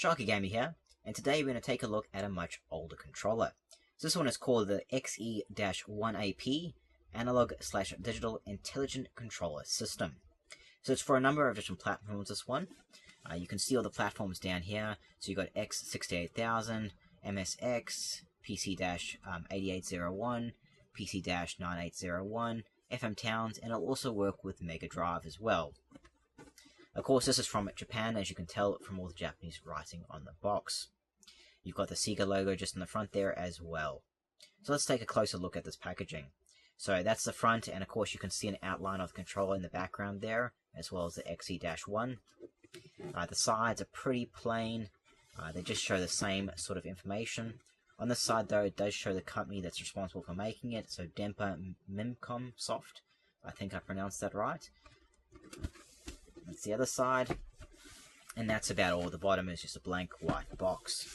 Sharkie Gamer here, and today we're going to take a look at a much older controller. So this one is called the XE-1AP Analog / Digital Intelligent Controller System. So it's for a number of different platforms, this one. You can see all the platforms down here. So you've got X68000, MSX, PC-8801, PC-9801, FM Towns, and it'll also work with Mega Drive as well. Of course, this is from Japan, as you can tell from all the Japanese writing on the box. You've got the Sega logo just in the front there as well. So let's take a closer look at this packaging. So that's the front, and of course you can see an outline of the controller in the background there, as well as the XE-1. The sides are pretty plain. They just show the same sort of information. On this side, though, it does show the company that's responsible for making it, so Denpa Mimcom Soft. I think I pronounced that right. That's the other side, and that's about all. The bottom is just a blank white box.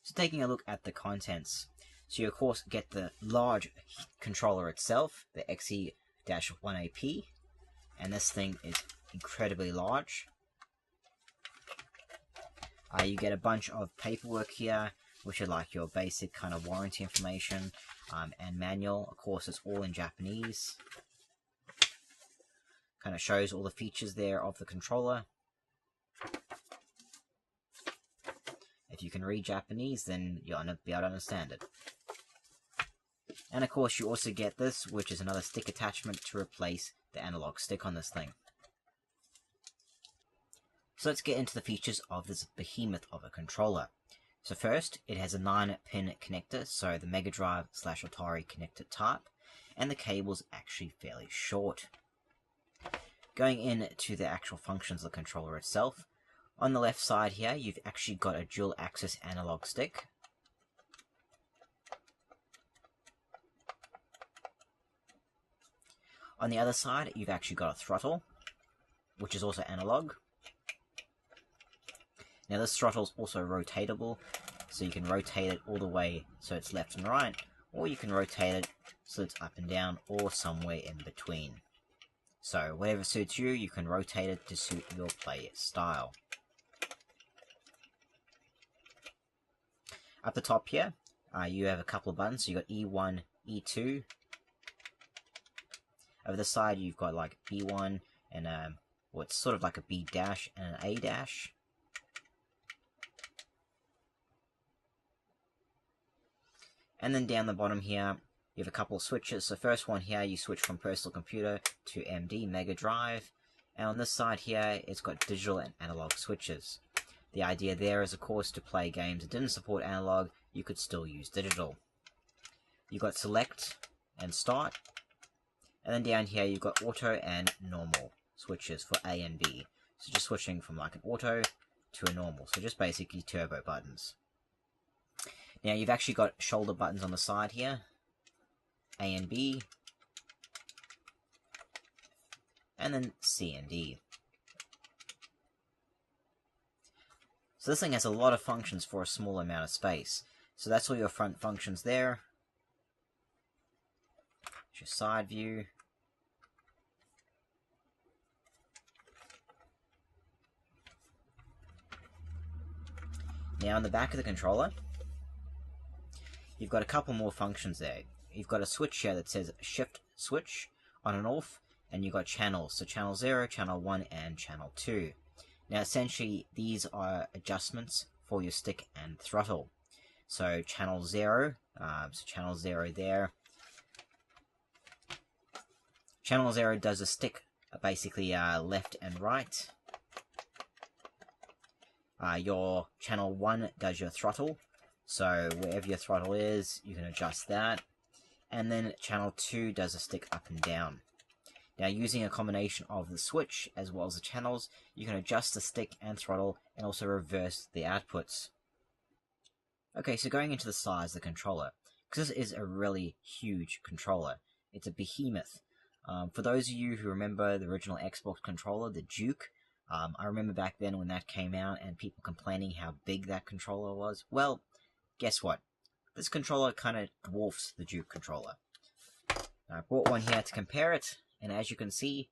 So taking a look at the contents, so you of course get the large controller itself, the XE-1AP, and this thing is incredibly large. You get a bunch of paperwork here, which are like your basic kind of warranty information and manual. Of course, it's all in Japanese. Kind of shows all the features there of the controller. If you can read Japanese, then you'll be able to understand it. And of course, you also get this, which is another stick attachment to replace the analog stick on this thing. So let's get into the features of this behemoth of a controller. So first, it has a 9-pin connector, so the Mega Drive / Atari connector type, and the cable's actually fairly short. Going into the actual functions of the controller itself, on the left side here, you've actually got a dual-axis analog stick. On the other side, you've actually got a throttle, which is also analog. Now this throttle is also rotatable, so you can rotate it all the way so it's left and right, or you can rotate it so it's up and down, or somewhere in between. So whatever suits you, you can rotate it to suit your play style. Up the top here, you have a couple of buttons. So you've got E1, E2. Over the side, you've got like B1 and what's sort of like a B dash and an A dash. And then down the bottom here, you have a couple of switches. So first one here, you switch from personal computer to MD, Mega Drive. And on this side here, it's got digital and analog switches. The idea there is, of course, to play games that didn't support analog, you could still use digital. You've got select and start. And then down here, you've got auto and normal switches for A and B. So just switching from like an auto to a normal. So just basically turbo buttons. Now you've actually got shoulder buttons on the side here. A and B, and then C and D. So this thing has a lot of functions for a small amount of space. So that's all your front functions there. It's your side view. Now on the back of the controller, you've got a couple more functions there. You've got a switch here that says shift switch on and off, and you've got channels. So channel 0, channel 1, and channel 2. Now essentially, these are adjustments for your stick and throttle. So channel 0, channel 0 there. Channel 0 does a stick, basically left and right. Your channel 1 does your throttle. So wherever your throttle is, you can adjust that. And then channel 2 does a stick up and down. Now using a combination of the switch as well as the channels, you can adjust the stick and throttle and also reverse the outputs. Okay, so going into the size of the controller, because this is a really huge controller. It's a behemoth. For those of you who remember the original Xbox controller, the Duke, I remember back then when that came out and people complaining how big that controller was. Well, guess what? This controller kind of dwarfs the Duke controller. I brought one here to compare it, and as you can see,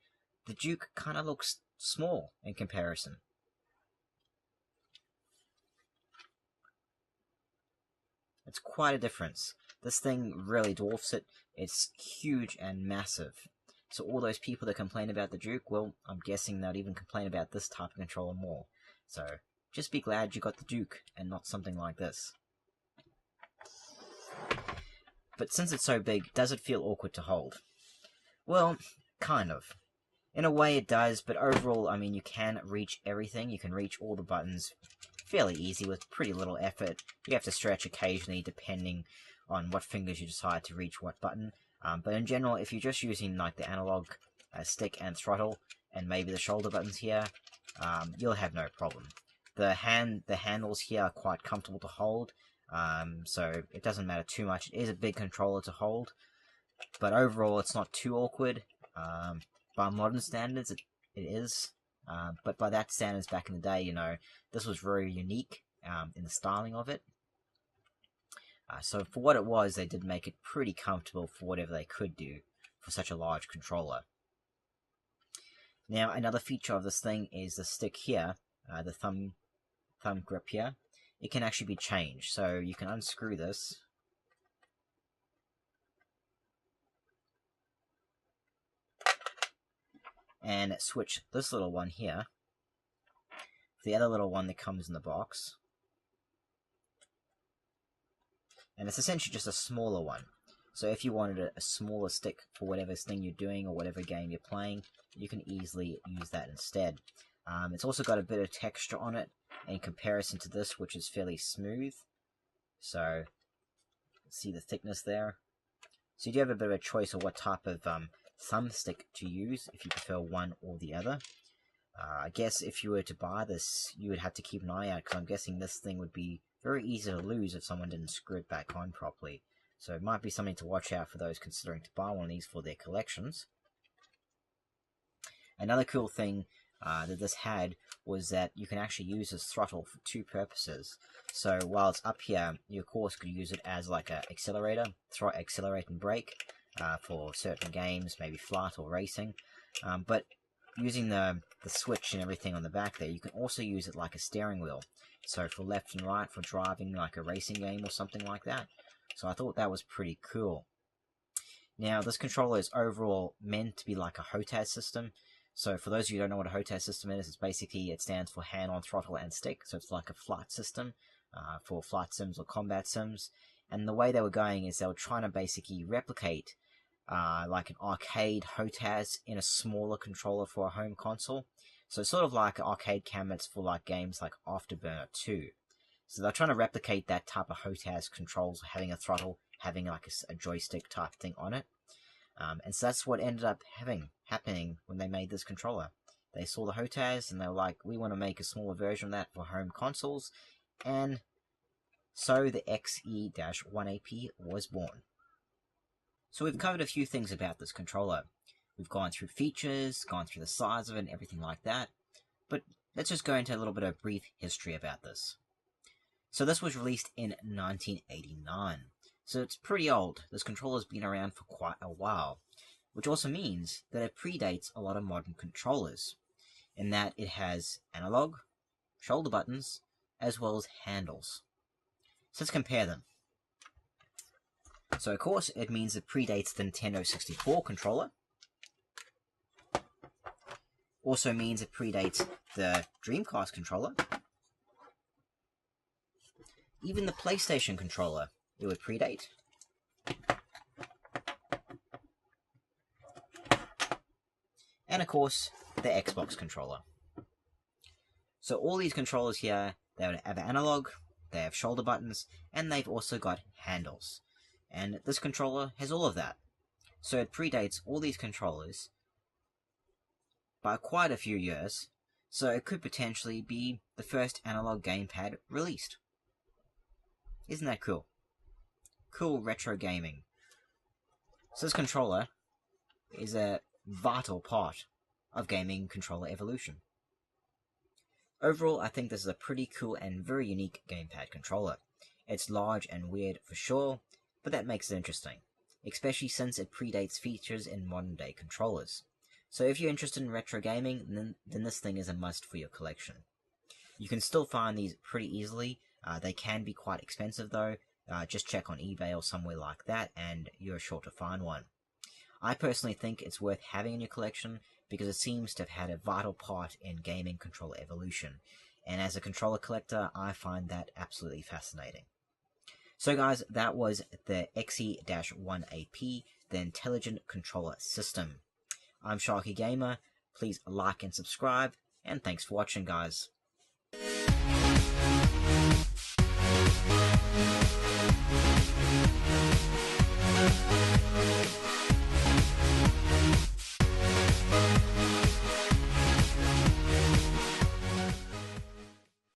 the Duke kind of looks small in comparison. It's quite a difference. This thing really dwarfs it. It's huge and massive. So all those people that complain about the Duke, well, I'm guessing they'd even complain about this type of controller more. So just be glad you got the Duke and not something like this. But since it's so big, does it feel awkward to hold? Well, kind of. In a way it does, but overall, I mean, you can reach everything. You can reach all the buttons fairly easy with pretty little effort. You have to stretch occasionally depending on what fingers you decide to reach what button. But in general, if you're just using like the analog stick and throttle, and maybe the shoulder buttons here, you'll have no problem. The handles here are quite comfortable to hold, so it doesn't matter too much. It is a big controller to hold, but overall it's not too awkward. By modern standards, it is, but by that standards back in the day, you know, this was very unique in the styling of it. So for what it was, they did make it pretty comfortable for whatever they could do for such a large controller. Now, another feature of this thing is the stick here, the thumb grip here. It can actually be changed, so you can unscrew this. And switch this little one here for the other little one that comes in the box. And it's essentially just a smaller one. So if you wanted a smaller stick for whatever thing you're doing or whatever game you're playing, you can easily use that instead. It's also got a bit of texture on it in comparison to this, which is fairly smooth. So, see the thickness there. So you do have a bit of a choice of what type of thumbstick to use, if you prefer one or the other. I guess if you were to buy this, you would have to keep an eye out, because I'm guessing this thing would be very easy to lose if someone didn't screw it back on properly. So it might be something to watch out for those considering to buy one of these for their collections. Another cool thing that this had was that you can actually use this throttle for two purposes. So while it's up here, you of course could use it as like an accelerator, accelerate and brake for certain games, maybe flight or racing. But using the switch and everything on the back there, you can also use it like a steering wheel. So for left and right, for driving like a racing game or something like that. So I thought that was pretty cool. Now, this controller is overall meant to be like a HOTAS system. So for those of you who don't know what a HOTAS system is, it's basically, it stands for hand-on throttle and stick. So it's like a flight system for flight sims or combat sims. And the way they were going is they were trying to basically replicate like an arcade HOTAS in a smaller controller for a home console. So it's sort of like arcade cabinets for like games like Afterburner 2. So they're trying to replicate that type of HOTAS controls, having a throttle, having like a joystick type thing on it. And so that's what ended up happening when they made this controller. They saw the HOTAS and they were like, we want to make a smaller version of that for home consoles. And so the XE-1AP was born. So we've covered a few things about this controller. We've gone through features, gone through the size of it and everything like that. But let's just go into a little bit of brief history about this. So this was released in 1989. So it's pretty old. This controller's been around for quite a while, which also means that it predates a lot of modern controllers, in that it has analog, shoulder buttons, as well as handles. So let's compare them. So of course it means it predates the Nintendo 64 controller. Also means it predates the Dreamcast controller. Even the PlayStation controller, it would predate. And of course, the Xbox controller. So all these controllers here, they would have analog, they have shoulder buttons, and they've also got handles. And this controller has all of that. So it predates all these controllers by quite a few years, so it could potentially be the first analog gamepad released. Isn't that cool? Cool retro gaming. So this controller is a vital part of gaming controller evolution. Overall, I think this is a pretty cool and very unique gamepad controller. It's large and weird for sure, but that makes it interesting, especially since it predates features in modern day controllers. So if you're interested in retro gaming, then this thing is a must for your collection. You can still find these pretty easily. They can be quite expensive though, Just check on eBay or somewhere like that, and you're sure to find one. I personally think it's worth having in your collection because it seems to have had a vital part in gaming controller evolution, and as a controller collector, I find that absolutely fascinating. So guys, that was the XE-1AP, the Intelligent Controller System. I'm Sharkie Gamer. Please like and subscribe, and thanks for watching, guys.